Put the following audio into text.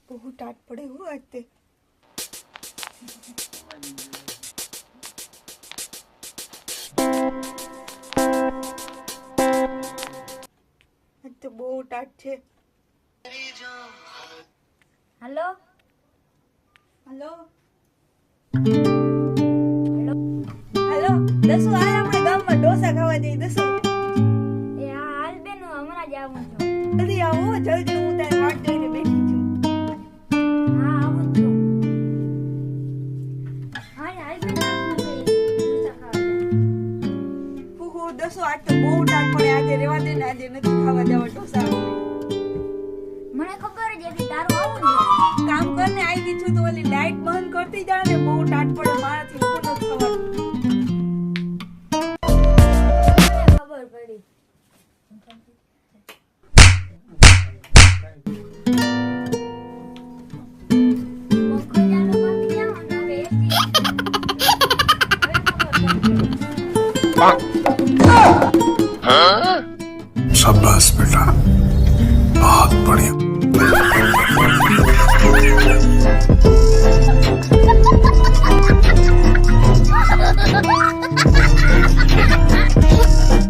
બહુ ટાટ પડે હું આજ તે બહુ ટાટ છે. હેલો હેલો હેલો દસુ હાલ આપણે ગામમાં ઢોસા ખાવા જઈએ. દસુ એ હા હાલ બેન હું હમણાં જ આવું છું. જલ્દી આવો, જલ્દી. હું તારી વાટ જોઈને બેઠી છું. હા આવું જ છું. હા હાલ બેન આપણે ઢોસા ખાવા જાય. હું દસુ આજ તો બહુ ટાટ પડે. આજે રેવા દે ને, આજે નથી ખાવા જવા ઢોસા. મને ખબર જ હતી તારું આવું જ કામ કરને આવી છું તો ઓલી લાઈટ બંધ કરતી જા ને. બહુ ટાટ પડે મારાથી ઊભું નથી થવાનું. મને ખબર પડી. शाबाश बेटा, बहुत बढ़िया.